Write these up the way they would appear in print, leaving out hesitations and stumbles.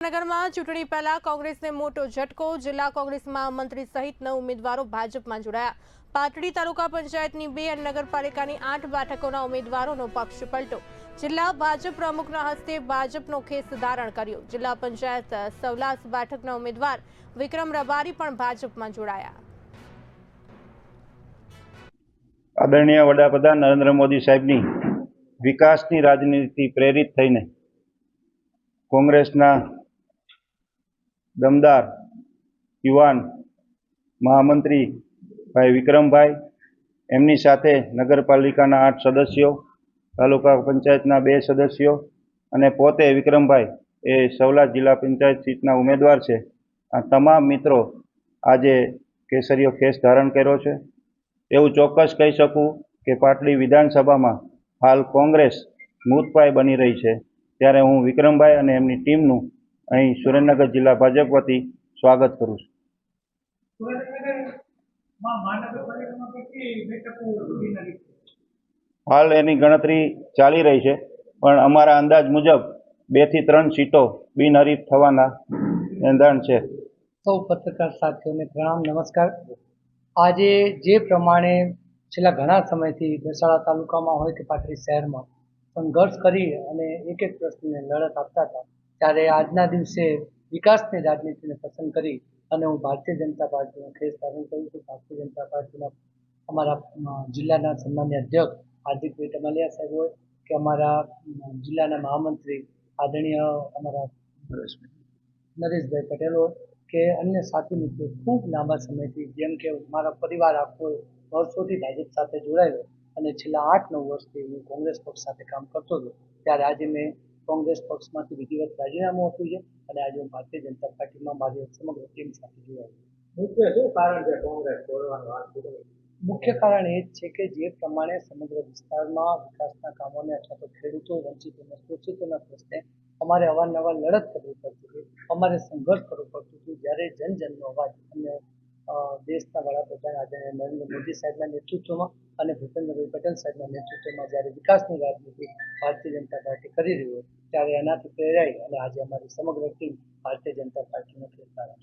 નગરમાં ચૂંટણી પહેલા કોંગ્રેસને મોટો ઝટકો। જિલ્લા કોંગ્રેસ મહામંત્રી સહિત 9 ઉમેદવારો ભાજપમાં જોડાયા। પાટડી તાલુકા પંચાયતની 2 અને નગરપાલિકાની 8 બેઠકોના ઉમેદવારોનો પક્ષ પલટો। જિલ્લા ભાજપ પ્રમુખના હસ્તે ભાજપનો ખેસ ધારણ કર્યો। જિલ્લા પંચાયત સવલાસ બેઠકના ઉમેદવાર વિક્રમ રબારી પણ ભાજપમાં જોડાયા। આદરણીય વડાપ્રધાન નરેન્દ્ર મોદી સાહેબની વિકાસની રાજનીતિ પ્રેરિત થઈને કોંગ્રેસના દમદાર યુવાન મહામંત્રી ભાઈ વિક્રમભાઈ, એમની સાથે નગરપાલિકાના 8 સદસ્યો, તાલુકા પંચાયતના 2 સદસ્યો અને પોતે વિક્રમભાઈ એ સવલાસ જિલ્લા પંચાયત સીટના ઉમેદવાર છે। આ તમામ મિત્રો આજે કેસરીયો ખેસ ધારણ કર્યો છે। એવું ચોક્કસ કહી શકું કે પાટડી વિધાનસભામાં હાલ કોંગ્રેસ મૃતપ્રાય બની રહી છે, ત્યારે હું વિક્રમભાઈ અને એમની ટીમનું અહીં સુરેન્દ્રનગર જિલ્લા ભાજપ વતી સ્વાગત કરું છું। હાલ એની ગણતરી ચાલી રહી છે, પણ અમારા અંદાજ મુજબ 2 થી 3 સીટો બિનહરીફ થવાના એંધાણ છે। સૌ પત્રકાર સાથીઓને પ્રણામ, નમસ્કાર। આજે જે પ્રમાણે છેલ્લા ઘણા સમયથી દસાડા તાલુકામાં હોય કે પાટડી શહેરમાં સંઘર્ષ કરી અને એક પ્રશ્નને લડત આપતા હતા, ત્યારે આજના દિવસે વિકાસની રાજનીતિને પસંદ કરી અને હું ભારતીય જનતા પાર્ટીનો ખેસ ધારણ કરું છું। ભારતીય જનતા પાર્ટીના અમારા જિલ્લાના સન્માન્ય અધ્યક્ષ હાર્દિકભાઈ ટમાલિયા સાહેબ હોય કે અમારા જિલ્લાના મહામંત્રી આદરણીય અમારા નરેશભાઈ પટેલ હોય કે અન્ય સાથી મિત્રો ખૂબ લાંબા સમયથી, જેમ કે મારા પરિવાર આખો વર્ષોથી ભાજપ સાથે જોડાયેલો અને છેલ્લા 8-9 વર્ષથી હું કોંગ્રેસ પક્ષ સાથે કામ કરતો હતો, ત્યારે આજે મેં કોંગ્રેસ પક્ષમાંથી વિધિવત રાજીનામું આપ્યું છે અને આજે હું ભારતીય જનતા પાર્ટીમાં મારી સમગ્ર ટીમ સાથે જોડાયો। મુખ્ય શું કારણ છે કોંગ્રેસ છોડવાનું? મુખ્ય કારણ એ જ છે કે જે પ્રમાણે સમગ્ર વિસ્તારમાં વિકાસના કામોને અથવા તો ખેડૂતો, વંચિતોના, શોષિતોના પ્રશ્ને અમારે અવારનવાર લડત કરવી પડતી હતી, અમારે સંઘર્ષ કરવો પડતું હતું। જ્યારે જનજનનો અવાજ અને દેશના વડાપ્રધાન આદરણીય નરેન્દ્ર મોદી સાહેબના નેતૃત્વમાં અને ભૂપેન્દ્રભાઈ પટેલ સાહેબના નેતૃત્વમાં જ્યારે વિકાસની રાજનીતિ ભારતીય જનતા પાર્ટી કરી રહી હોય, ત્યારે એનાથી પ્રેરાઈ અને આજે અમારી સમગ્ર ટીમ ભારતીય જનતા પાર્ટીનો ખેસ ધારણ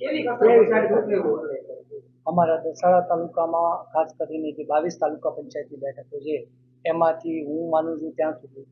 અમારા દસાડા તાલુકામાં ખાસ કરીને જે 22 તાલુકા પંચાયતની બેઠકો છે, એમાંથી હું માનું છું ત્યાં સુધી